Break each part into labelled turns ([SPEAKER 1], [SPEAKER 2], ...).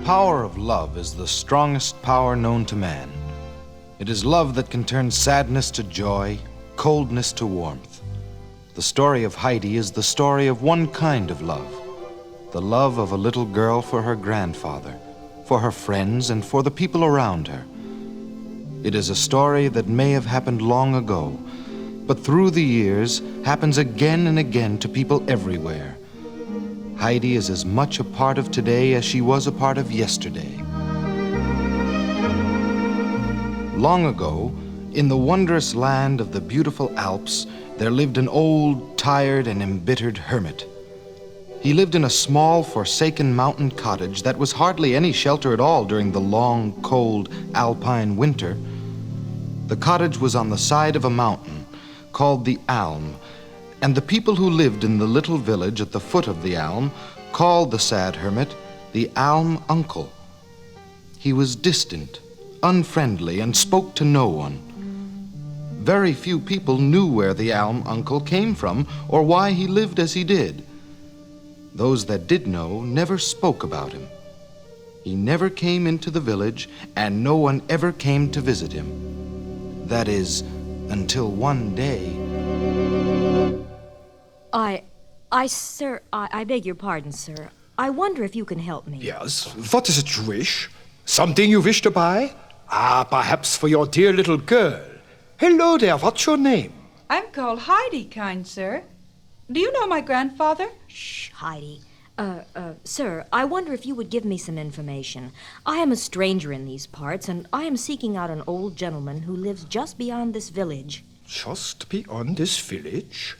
[SPEAKER 1] power of love is the strongest power known to man. It is love that can turn sadness to joy, coldness to warmth. The story of Heidi is the story of one kind of love, the love of a little girl for her grandfather, for her friends, and for the people around her. It is a story that may have happened long ago, but through the years happens again and again to people everywhere. Heidi is as much a part of today as she was a part of yesterday. Long ago, in the wondrous land of the beautiful Alps, there lived an old, tired, and embittered hermit. He lived in a small, forsaken mountain cottage that was hardly any shelter at all during the long, cold, alpine winter. The cottage was on the side of a mountain called the Alm, and the people who lived in the little village at the foot of the Alm called the sad hermit the Alm Uncle. He was distant, unfriendly, and spoke to no one. Very few people knew where the Alm Uncle came from or why he lived as he did. Those that did know never spoke about him. He never came into the village, and no one ever came to visit him. That is, until one day...
[SPEAKER 2] Sir, I beg your pardon, sir. I wonder if you can help me.
[SPEAKER 3] Yes, what is it you wish? Something you wish to buy? Perhaps for your dear little girl. Hello there, what's your name?
[SPEAKER 4] I'm called Heidi, kind sir. Do you know my grandfather?
[SPEAKER 2] Shh, Heidi. Sir, I wonder if you would give me some information. I am a stranger in these parts, and I am seeking out an old gentleman who lives just beyond this village.
[SPEAKER 3] Just beyond this village?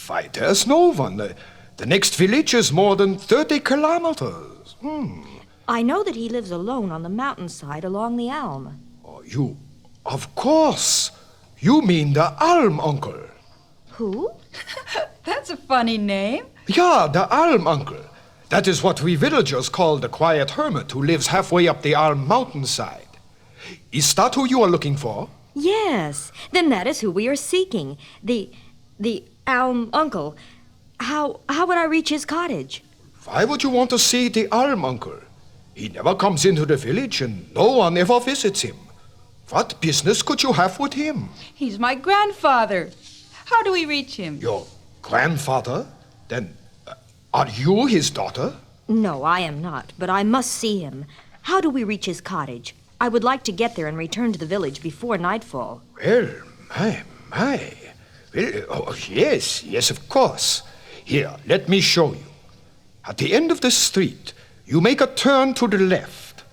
[SPEAKER 3] Why, there's no one. The next village is more than 30 kilometers.
[SPEAKER 2] I know that he lives alone on the mountainside along the Alm.
[SPEAKER 3] Oh, you... Of course. You mean the Alm Uncle.
[SPEAKER 2] Who?
[SPEAKER 4] That's a funny name.
[SPEAKER 3] Yeah, the Alm Uncle. That is what we villagers call the quiet hermit who lives halfway up the Alm mountainside. Is that who you are looking for?
[SPEAKER 2] Yes, then that is who we are seeking. The Alm Uncle. How would I reach his cottage?
[SPEAKER 3] Why would you want to see the Alm Uncle? He never comes into the village and no one ever visits him. What business could you have with him?
[SPEAKER 4] He's my grandfather. How do we reach him?
[SPEAKER 3] Your grandfather? Then, are you his daughter?
[SPEAKER 2] No, I am not, but I must see him. How do we reach his cottage? I would like to get there and return to the village before nightfall.
[SPEAKER 3] Well, my. Well, yes, of course. Here, let me show you. At the end of the street, you make a turn to the left.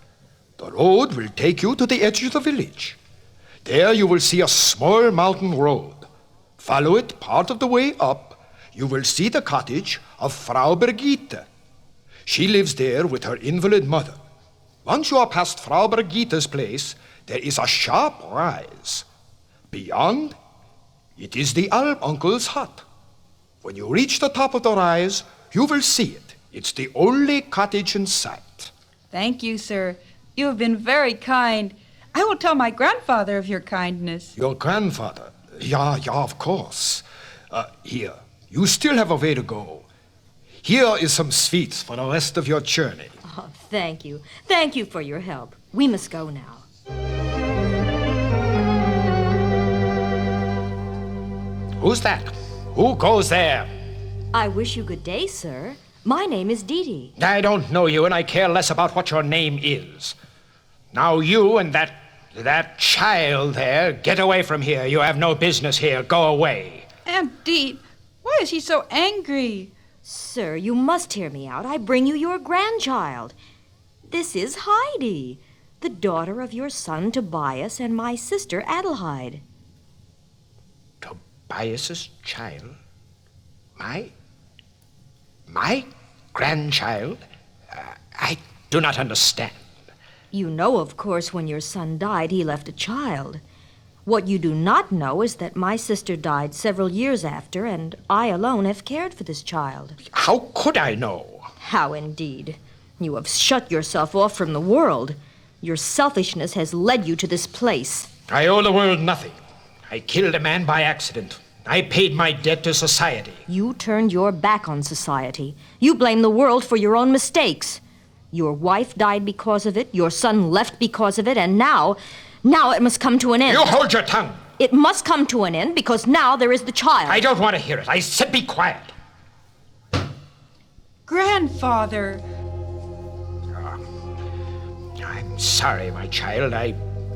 [SPEAKER 3] The road will take you to the edge of the village. There you will see a small mountain road. Follow it part of the way up. You will see the cottage of Frau Brigitte. She lives there with her invalid mother. Once you are past Frau Brigitte's place, there is a sharp rise. Beyond, it is the Alm Uncle's hut. When you reach the top of the rise, you will see it. It's the only cottage in sight.
[SPEAKER 4] Thank you, sir. You have been very kind. I will tell my grandfather of your kindness.
[SPEAKER 3] Your grandfather? Yeah, of course. Here, you still have a way to go. Here is some sweets for the rest of your journey.
[SPEAKER 2] Oh, thank you. Thank you for your help. We must go now.
[SPEAKER 5] Who's that? Who goes there?
[SPEAKER 2] I wish you good day, sir. My name is Dete.
[SPEAKER 5] I don't know you, and I care less about what your name is. Now you and that child there, get away from here. You have no business here. Go away.
[SPEAKER 4] Aunt Dete, why is he so angry?
[SPEAKER 2] Sir, you must hear me out. I bring you your grandchild. This is Heidi, the daughter of your son Tobias and my sister Adelheid.
[SPEAKER 5] Tobias's child? My grandchild? I do not understand.
[SPEAKER 2] You know, of course, when your son died, he left a child. What you do not know is that my sister died several years after, and I alone have cared for this child.
[SPEAKER 5] How could I know?
[SPEAKER 2] How indeed? You have shut yourself off from the world. Your selfishness has led you to this place.
[SPEAKER 5] I owe the world nothing. I killed a man by accident. I paid my debt to society.
[SPEAKER 2] You turned your back on society. You blame the world for your own mistakes. Your wife died because of it, your son left because of it, and now it must come to an end.
[SPEAKER 5] You hold your tongue.
[SPEAKER 2] It must come to an end because now there is the child.
[SPEAKER 5] I don't want to hear it. I said be quiet.
[SPEAKER 4] Grandfather.
[SPEAKER 5] I'm sorry, my child. I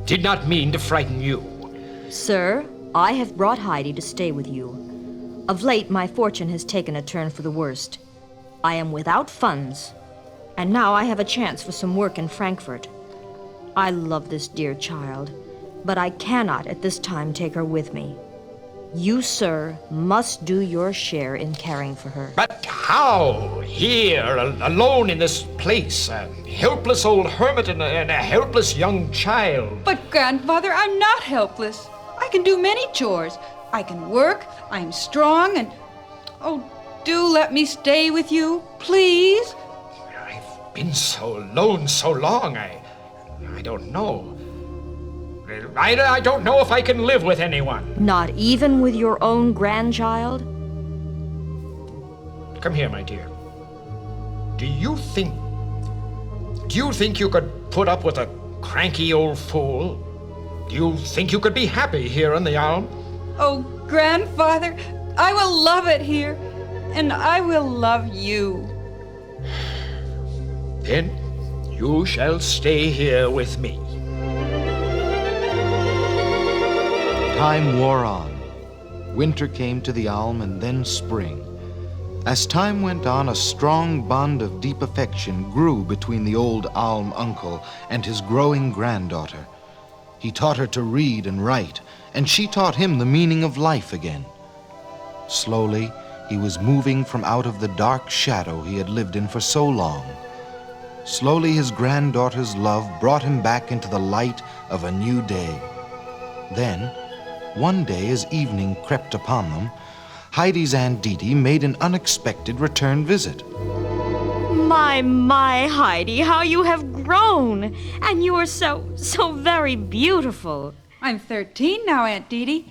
[SPEAKER 5] did not mean to frighten you.
[SPEAKER 2] Sir, I have brought Heidi to stay with you. Of late, my fortune has taken a turn for the worst. I am without funds, and now I have a chance for some work in Frankfurt. I love this dear child, but I cannot at this time take her with me. You, sir, must do your share in caring for her.
[SPEAKER 5] But how? Here, alone in this place, a helpless old hermit and a helpless young child.
[SPEAKER 4] But, Grandfather, I'm not helpless. I can do many chores. I can work, I'm strong, and... Oh, do let me stay with you, please.
[SPEAKER 5] I've been so alone so long, I don't know. I don't know if I can live with anyone.
[SPEAKER 2] Not even with your own grandchild?
[SPEAKER 5] Come here, my dear. Do you think you could put up with a cranky old fool? Do you think you could be happy here in the Alps?
[SPEAKER 4] Oh, Grandfather, I will love it here, and I will love you.
[SPEAKER 5] Then you shall stay here with me.
[SPEAKER 1] Time wore on. Winter came to the Alm and then spring. As time went on, a strong bond of deep affection grew between the old Alm uncle and his growing granddaughter. He taught her to read and write, and she taught him the meaning of life again. Slowly, he was moving from out of the dark shadow he had lived in for so long. Slowly, his granddaughter's love brought him back into the light of a new day. Then, one day as evening crept upon them, Heidi's Aunt Dete made an unexpected return visit.
[SPEAKER 2] My, Heidi, how you have grown! And you are so very beautiful.
[SPEAKER 4] I'm 13 now, Aunt Dete,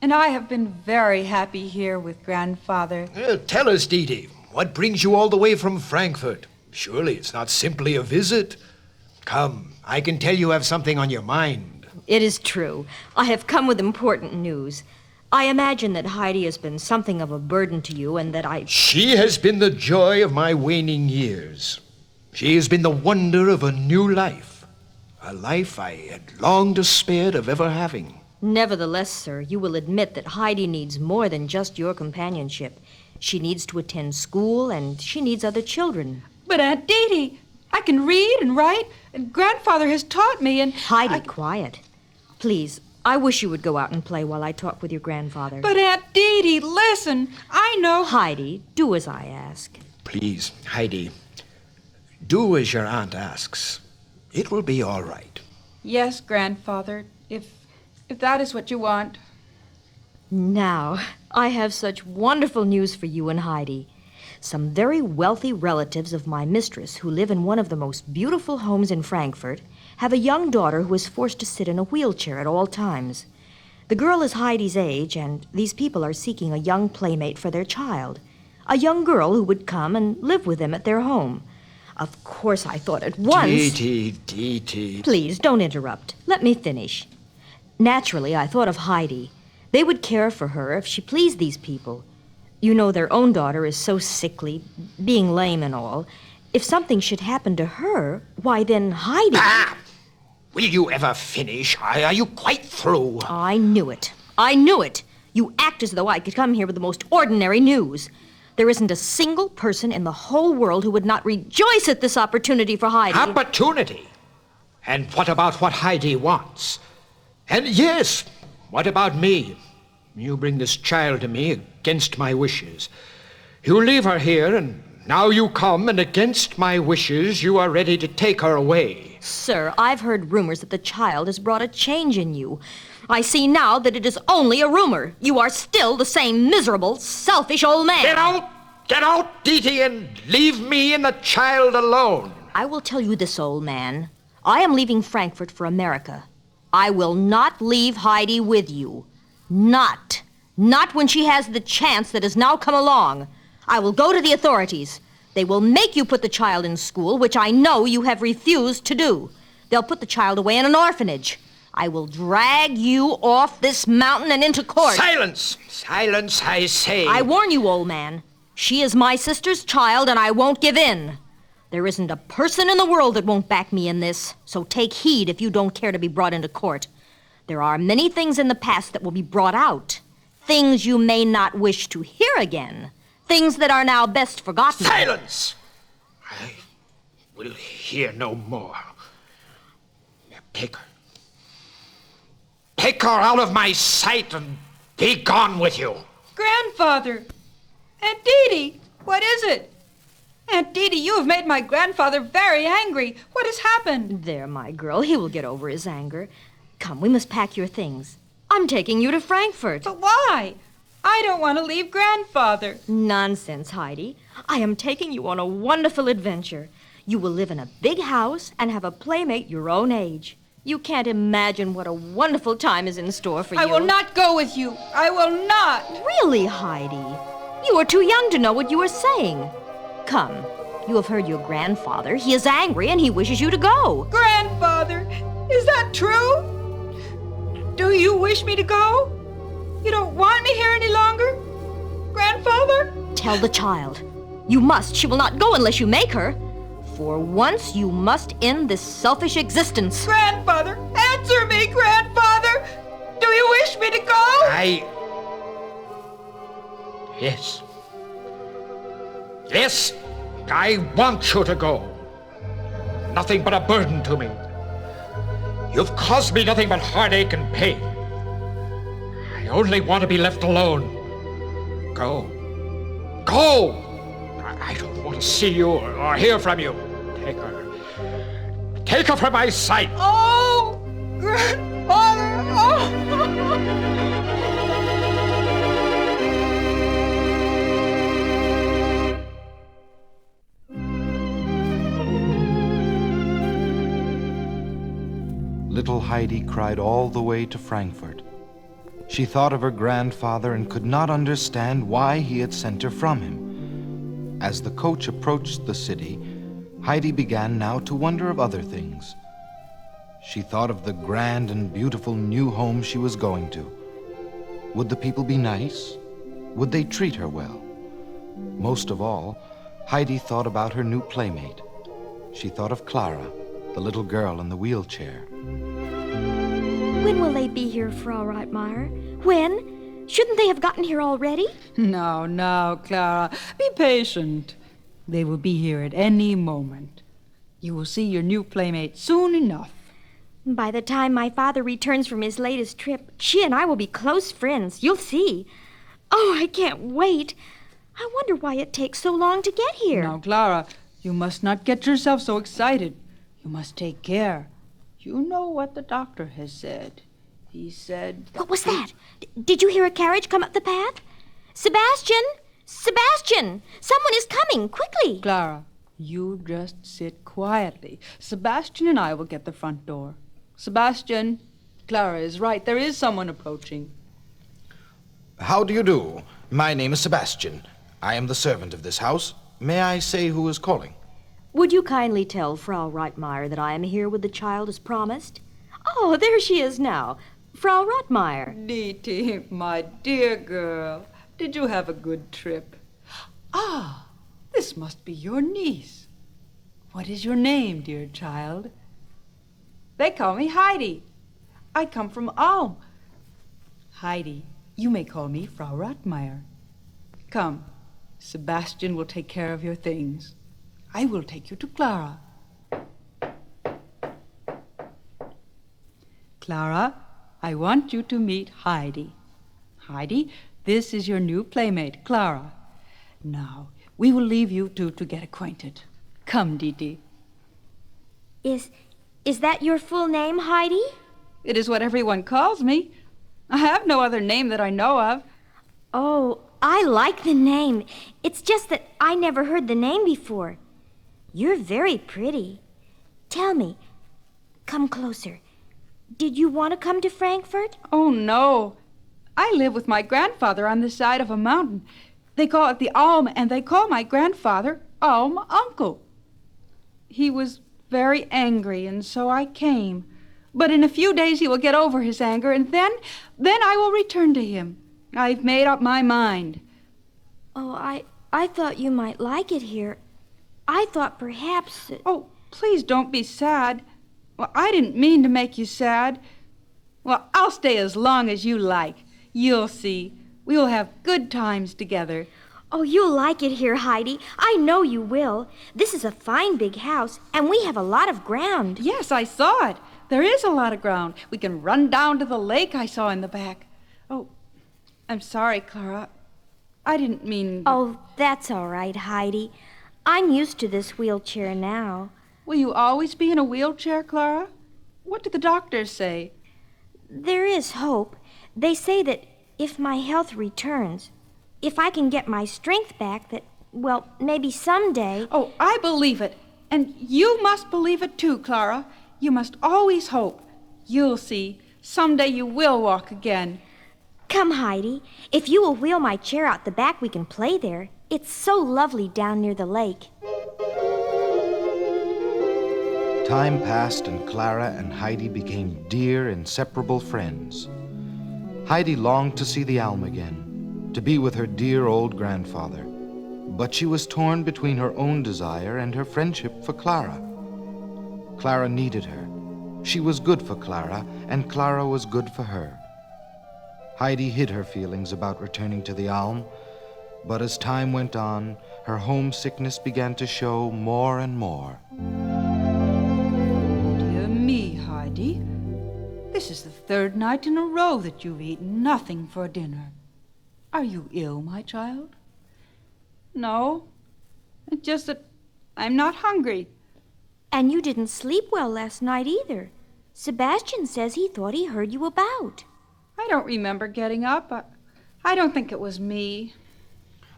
[SPEAKER 4] and I have been very happy here with Grandfather.
[SPEAKER 3] Tell us, Dete, what brings you all the way from Frankfurt? Surely it's not simply a visit. Come, I can tell you have something on your mind.
[SPEAKER 2] It is true. I have come with important news. I imagine that Heidi has been something of a burden to you and that
[SPEAKER 3] She has been the joy of my waning years. She has been the wonder of a new life. A life I had long despaired of ever having.
[SPEAKER 2] Nevertheless, sir, you will admit that Heidi needs more than just your companionship. She needs to attend school, and she needs other children.
[SPEAKER 4] But, Aunt Dete, I can read and write, and Grandfather has taught me, and...
[SPEAKER 2] Heidi, quiet. Please, I wish you would go out and play while I talk with your grandfather.
[SPEAKER 4] But, Aunt Dete, listen, I know...
[SPEAKER 2] Heidi, do as I ask.
[SPEAKER 3] Please, Heidi, do as your aunt asks. It will be all right.
[SPEAKER 4] Yes, Grandfather, if that is what you want.
[SPEAKER 2] Now, I have such wonderful news for you and Heidi. Some very wealthy relatives of my mistress, who live in one of the most beautiful homes in Frankfurt, have a young daughter who is forced to sit in a wheelchair at all times. The girl is Heidi's age, and these people are seeking a young playmate for their child, a young girl who would come and live with them at their home. Of course, I thought at once...
[SPEAKER 3] Dete.
[SPEAKER 2] Please, don't interrupt. Let me finish. Naturally, I thought of Heidi. They would care for her if she pleased these people. You know, their own daughter is so sickly, being lame and all. If something should happen to her, why then Heidi...
[SPEAKER 5] Ah! Will you ever finish? Are you quite through?
[SPEAKER 2] I knew it. I knew it. You act as though I could come here with the most ordinary news. There isn't a single person in the whole world who would not rejoice at this opportunity for Heidi.
[SPEAKER 5] Opportunity? And what about what Heidi wants? And yes, what about me? You bring this child to me against my wishes. You leave her here, and now you come, and against my wishes, you are ready to take her away.
[SPEAKER 2] Sir, I've heard rumors that the child has brought a change in you. I see now that it is only a rumor. You are still the same miserable, selfish old man.
[SPEAKER 5] Get out, Dete, and leave me and the child alone.
[SPEAKER 2] I will tell you this, old man. I am leaving Frankfurt for America. I will not leave Heidi with you. Not when she has the chance that has now come along. I will go to the authorities. They will make you put the child in school, which I know you have refused to do. They'll put the child away in an orphanage. I will drag you off this mountain and into court.
[SPEAKER 5] Silence! Silence, I say.
[SPEAKER 2] I warn you, old man. She is my sister's child, and I won't give in. There isn't a person in the world that won't back me in this, so take heed if you don't care to be brought into court. There are many things in the past that will be brought out. Things you may not wish to hear again. Things that are now best forgotten.
[SPEAKER 5] Silence! I will hear no more. Take her. Take her out of my sight and be gone with you.
[SPEAKER 4] Grandfather! Aunt Dete, what is it? Aunt Dete, you have made my grandfather very angry. What has happened?
[SPEAKER 2] There, my girl, he will get over his anger. Come, we must pack your things. I'm taking you to Frankfurt.
[SPEAKER 4] But why? I don't want to leave Grandfather.
[SPEAKER 2] Nonsense, Heidi. I am taking you on a wonderful adventure. You will live in a big house and have a playmate your own age. You can't imagine what a wonderful time is in store for you.
[SPEAKER 4] I will not go with you. I will not.
[SPEAKER 2] Really, Heidi? You are too young to know what you are saying. Come, you have heard your grandfather. He is angry and he wishes you to go.
[SPEAKER 4] Grandfather, is that true? Do you wish me to go? You don't want me here any longer? Grandfather?
[SPEAKER 2] Tell the child. You must. She will not go unless you make her. For once, you must end this selfish existence.
[SPEAKER 4] Grandfather, answer me, Grandfather! Do you wish me to go?
[SPEAKER 5] Yes. Yes, I want you to go. Nothing but a burden to me. You've caused me nothing but heartache and pain. I only want to be left alone. Go. Go! I don't want to see you or hear from you. Take her. Take her from my sight.
[SPEAKER 4] Oh, Grandfather! Oh!
[SPEAKER 1] Little Heidi cried all the way to Frankfurt. She thought of her grandfather and could not understand why he had sent her from him. As the coach approached the city, Heidi began now to wonder of other things. She thought of the grand and beautiful new home she was going to. Would the people be nice? Would they treat her well? Most of all, Heidi thought about her new playmate. She thought of Clara, the little girl in the wheelchair.
[SPEAKER 2] When will they be here, Frau Reitmeier? When? Shouldn't they have gotten here already?
[SPEAKER 4] Now, Clara, be patient. They will be here at any moment. You will see your new playmate soon enough.
[SPEAKER 2] By the time my father returns from his latest trip, she and I will be close friends. You'll see. Oh, I can't wait. I wonder why it takes so long to get here.
[SPEAKER 4] Now, Clara, you must not get yourself so excited. You must take care. You know what the doctor has said. He said...
[SPEAKER 2] What was that? Did you hear a carriage come up the path? Sebastian! Sebastian! Someone is coming! Quickly!
[SPEAKER 4] Clara, you just sit quietly. Sebastian and I will get the front door. Sebastian, Clara is right. There is someone approaching.
[SPEAKER 1] How do you do? My name is Sebastian. I am the servant of this house. May I say who is calling?
[SPEAKER 2] Would you kindly tell Frau Reitmeier that I am here with the child as promised? Oh, there she is now. Frau Reitmeier.
[SPEAKER 4] Dete, my dear girl, did you have a good trip? Ah, this must be your niece. What is your name, dear child? They call me Heidi. I come from Alps. Heidi, you may call me Frau Reitmeier. Come, Sebastian will take care of your things. I will take you to Clara. Clara, I want you to meet Heidi. Heidi, this is your new playmate, Clara. Now, we will leave you two to get acquainted. Come, Dete.
[SPEAKER 2] Is that your full name, Heidi?
[SPEAKER 4] It is what everyone calls me. I have no other name that I know of.
[SPEAKER 2] Oh, I like the name. It's just that I never heard the name before. You're very pretty. Tell me, come closer. Did you want to come to Frankfurt?
[SPEAKER 4] Oh, no. I live with my grandfather on the side of a mountain. They call it the Alm, and they call my grandfather Oh, my uncle. He was very angry, and so I came. But in a few days he will get over his anger, and then I will return to him. I've made up my mind.
[SPEAKER 2] Oh, I thought you might like it here. I thought perhaps...
[SPEAKER 4] Oh, please don't be sad. Well, I didn't mean to make you sad. Well, I'll stay as long as you like. You'll see. We will have good times together.
[SPEAKER 2] Oh, you'll like it here, Heidi. I know you will. This is a fine big house, and we have a lot of ground.
[SPEAKER 4] Yes, I saw it. There is a lot of ground. We can run down to the lake I saw in the back. Oh, I'm sorry, Clara. I didn't mean...
[SPEAKER 2] Oh, that's all right, Heidi. I'm used to this wheelchair now.
[SPEAKER 4] Will you always be in a wheelchair, Clara? What did the doctors say?
[SPEAKER 2] There is hope. They say that if my health returns, if I can get my strength back, that, well, maybe someday...
[SPEAKER 4] Oh, I believe it. And you must believe it too, Clara. You must always hope. You'll see. Someday you will walk again.
[SPEAKER 2] Come, Heidi. If you will wheel my chair out the back, we can play there. It's so lovely down near the lake.
[SPEAKER 1] Time passed, and Clara and Heidi became dear, inseparable friends. Heidi longed to see the Alm again, to be with her dear old grandfather. But she was torn between her own desire and her friendship for Clara. Clara needed her. She was good for Clara, and Clara was good for her. Heidi hid her feelings about returning to the Alm, but as time went on, her homesickness began to show more and more.
[SPEAKER 4] Dear me, Heidi. This is the third night in a row that you've eaten nothing for dinner. Are you ill, my child? No. It's just that I'm not hungry.
[SPEAKER 2] And you didn't sleep well last night either. Sebastian says he thought he heard you about.
[SPEAKER 4] I don't remember getting up. I don't think it was me.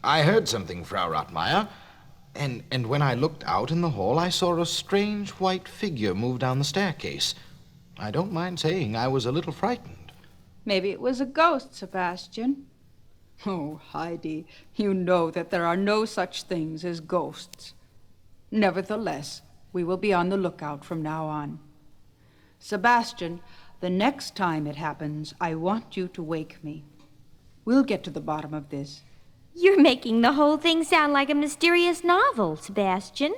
[SPEAKER 1] I heard something, Frau Rottmeier, and when I looked out in the hall, I saw a strange white figure move down the staircase. I don't mind saying I was a little frightened.
[SPEAKER 4] Maybe it was a ghost, Sebastian. Oh, Heidi, you know that there are no such things as ghosts. Nevertheless, we will be on the lookout from now on. Sebastian, the next time it happens, I want you to wake me. We'll get to the bottom of this.
[SPEAKER 2] You're making the whole thing sound like a mysterious novel, Sebastian.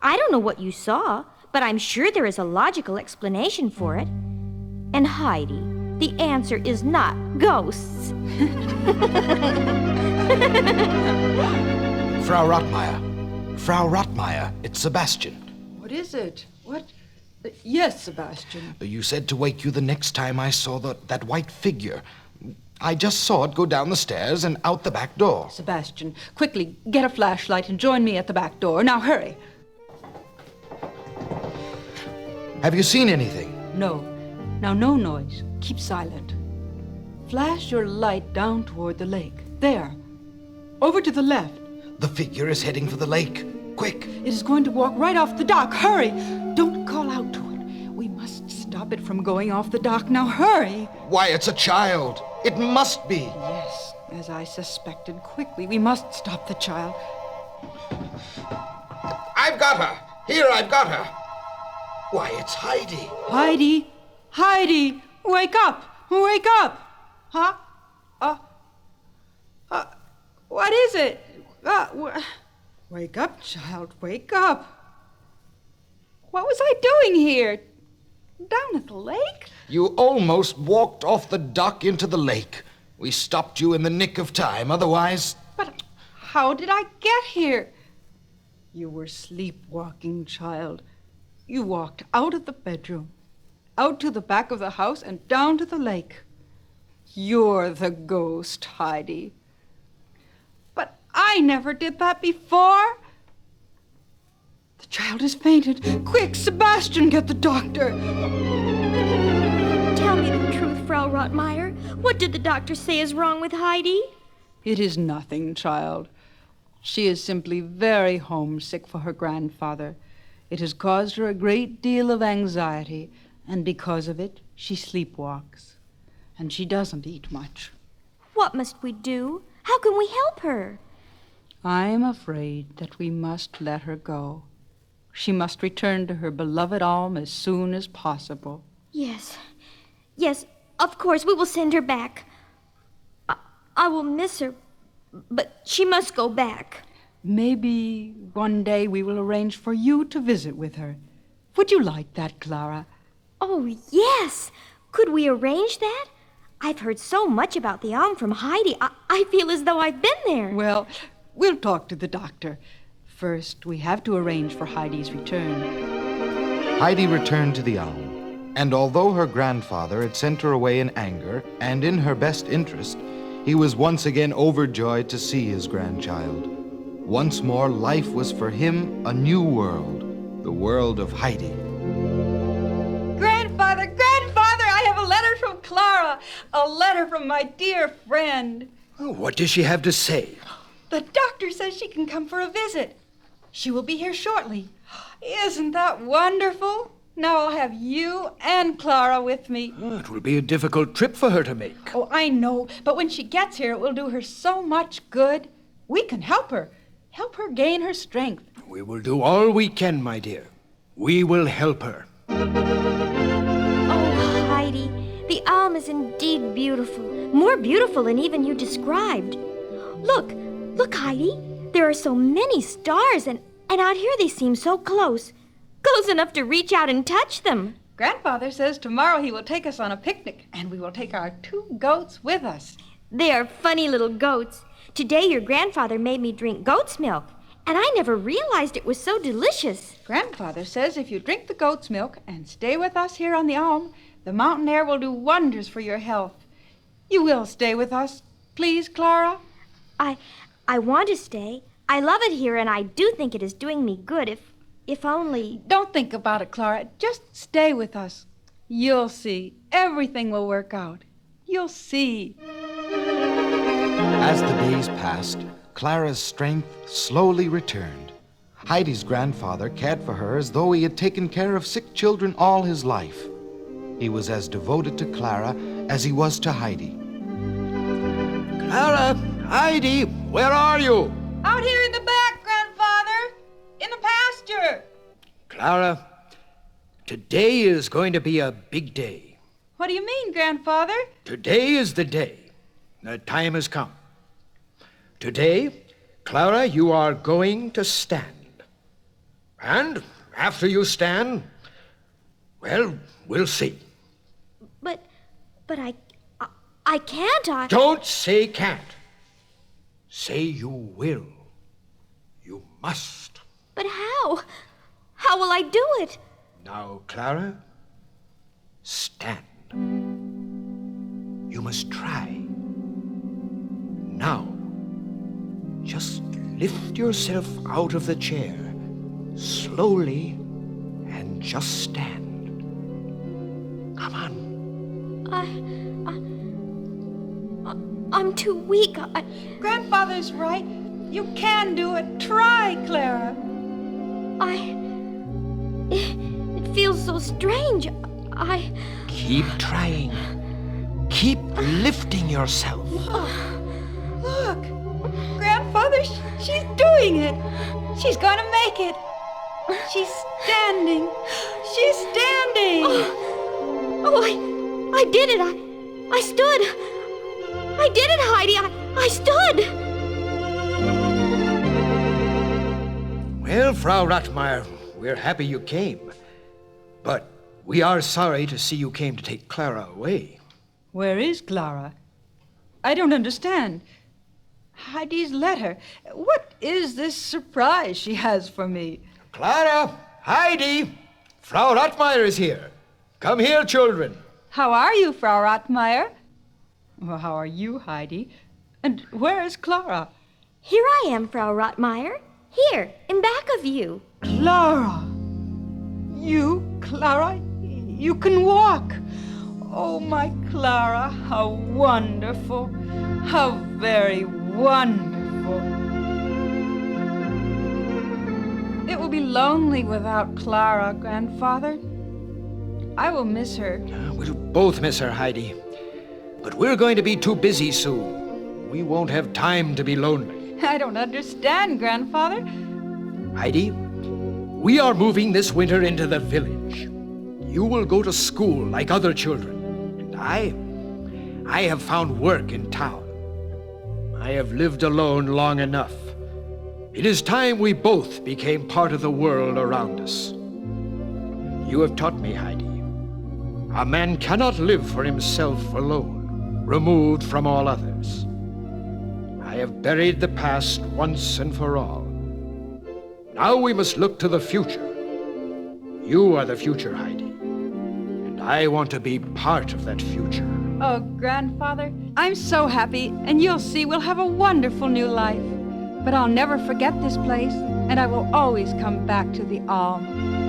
[SPEAKER 2] I don't know what you saw, but I'm sure there is a logical explanation for it. And Heidi, the answer is not ghosts.
[SPEAKER 1] Frau Rottmeier, it's Sebastian.
[SPEAKER 4] What is it? What? Yes, Sebastian.
[SPEAKER 1] You said to wake you the next time I saw that white figure. I just saw it go down the stairs and out the back door.
[SPEAKER 4] Sebastian, quickly, get a flashlight and join me at the back door. Now, hurry.
[SPEAKER 1] Have you seen anything?
[SPEAKER 4] No. Now, no noise. Keep silent. Flash your light down toward the lake. There. Over to the left.
[SPEAKER 1] The figure is heading for the lake. Quick.
[SPEAKER 4] It is going to walk right off the dock. Hurry. Don't call out to it. We must stop it from going off the dock. Now, hurry.
[SPEAKER 1] Why, it's a child. It must be.
[SPEAKER 4] Yes, as I suspected. Quickly, we must stop the child.
[SPEAKER 1] I've got her. Here, I've got her. Why, it's Heidi.
[SPEAKER 4] Heidi! Heidi! Wake up! Wake up! Huh? What is it? Wake up, child. Wake up. What was I doing here? Down at the lake?
[SPEAKER 1] You almost walked off the dock into the lake. We stopped you in the nick of time, otherwise...
[SPEAKER 4] But how did I get here? You were sleepwalking, child. You walked out of the bedroom, out to the back of the house, and down to the lake. You're the ghost, Heidi. But I never did that before. The child has fainted. Quick, Sebastian, get the doctor.
[SPEAKER 2] Tell me the truth, Frau Rottmeier. What did the doctor say is wrong with Heidi?
[SPEAKER 4] It is nothing, child. She is simply very homesick for her grandfather. It has caused her a great deal of anxiety, and because of it, she sleepwalks. And she doesn't eat much.
[SPEAKER 2] What must we do? How can we help her?
[SPEAKER 4] I'm afraid that we must let her go. She must return to her beloved Alm as soon as possible.
[SPEAKER 2] Yes. Yes, of course, we will send her back. I will miss her, but she must go back.
[SPEAKER 4] Maybe one day we will arrange for you to visit with her. Would you like that, Clara?
[SPEAKER 2] Oh, yes. Could we arrange that? I've heard so much about the Alm from Heidi. I feel as though I've been there.
[SPEAKER 4] Well, we'll talk to the doctor. First, we have to arrange for Heidi's return.
[SPEAKER 1] Heidi returned to the Alm, and although her grandfather had sent her away in anger and in her best interest, he was once again overjoyed to see his grandchild. Once more, life was for him a new world, the world of Heidi.
[SPEAKER 4] Grandfather, I have a letter from Clara, a letter from my dear friend.
[SPEAKER 5] Oh, what does she have to say?
[SPEAKER 4] The doctor says she can come for a visit. She will be here shortly. Isn't that wonderful? Now I'll have you and Clara with me.
[SPEAKER 5] Oh, it will be a difficult trip for her to make.
[SPEAKER 4] Oh, I know, but when she gets here, it will do her so much good. We can help her gain her strength.
[SPEAKER 5] We will do all we can, my dear. We will help her.
[SPEAKER 2] Oh, Heidi, the Alm is indeed beautiful. More beautiful than even you described. Look, Heidi. There are so many stars, and out here they seem so close. Close enough to reach out and touch them.
[SPEAKER 4] Grandfather says tomorrow he will take us on a picnic, and we will take our 2 goats with us.
[SPEAKER 2] They are funny little goats. Today your grandfather made me drink goat's milk, and I never realized it was so delicious.
[SPEAKER 4] Grandfather says if you drink the goat's milk and stay with us here on the Alm, the mountain air will do wonders for your health. You will stay with us, please, Clara?
[SPEAKER 2] I want to stay. I love it here, and I do think it is doing me good, if only...
[SPEAKER 4] Don't think about it, Clara. Just stay with us. You'll see. Everything will work out. You'll see.
[SPEAKER 1] As the days passed, Clara's strength slowly returned. Heidi's grandfather cared for her as though he had taken care of sick children all his life. He was as devoted to Clara as he was to Heidi.
[SPEAKER 5] Clara, Heidi, where are you?
[SPEAKER 4] Out here in the back, Grandfather. In the pasture.
[SPEAKER 5] Clara, today is going to be a big day.
[SPEAKER 4] What do you mean, Grandfather?
[SPEAKER 5] Today is the day. The time has come. Today, Clara, you are going to stand. And after you stand, well, we'll see.
[SPEAKER 2] But I can't.
[SPEAKER 5] Don't say can't. Say you will. You must.
[SPEAKER 2] But how? How will I do it?
[SPEAKER 5] Now, Clara, stand. You must try. Now, just lift yourself out of the chair, slowly, and just stand. Come on.
[SPEAKER 2] I'm too weak.
[SPEAKER 4] Grandfather's right. You can do it. Try, Clara.
[SPEAKER 2] It feels so strange.
[SPEAKER 5] Keep trying. Keep lifting yourself.
[SPEAKER 4] Look. Grandfather, she's doing it. She's going to make it. She's standing. She's standing.
[SPEAKER 2] Oh, I did it. I stood. I did it, Heidi. I stood.
[SPEAKER 5] Well, Frau Rattmeyer, we're happy you came. But we are sorry to see you came to take Clara away.
[SPEAKER 4] Where is Clara? I don't understand. Heidi's letter. What is this surprise she has for me?
[SPEAKER 5] Clara! Heidi! Frau Rattmeyer is here. Come here, children.
[SPEAKER 4] How are you, Frau Rattmeyer? Well, how are you, Heidi? And where is Clara?
[SPEAKER 2] Here I am, Frau Rattmeyer. Here, in back of you.
[SPEAKER 4] Clara! You, Clara? You can walk. Oh, my Clara, how wonderful. How very wonderful. It will be lonely without Clara, Grandfather. I will miss her.
[SPEAKER 5] We'll both miss her, Heidi. But we're going to be too busy soon. We won't have time to be lonely.
[SPEAKER 4] I don't understand, Grandfather.
[SPEAKER 5] Heidi, we are moving this winter into the village. You will go to school like other children, and I have found work in town. I have lived alone long enough. It is time we both became part of the world around us. You have taught me, Heidi. A man cannot live for himself alone, removed from all others. I have buried the past once and for all. Now we must look to the future. You are the future, Heidi, and I want to be part of that future.
[SPEAKER 4] Oh, Grandfather, I'm so happy, and you'll see we'll have a wonderful new life. But I'll never forget this place, and I will always come back to the Alms.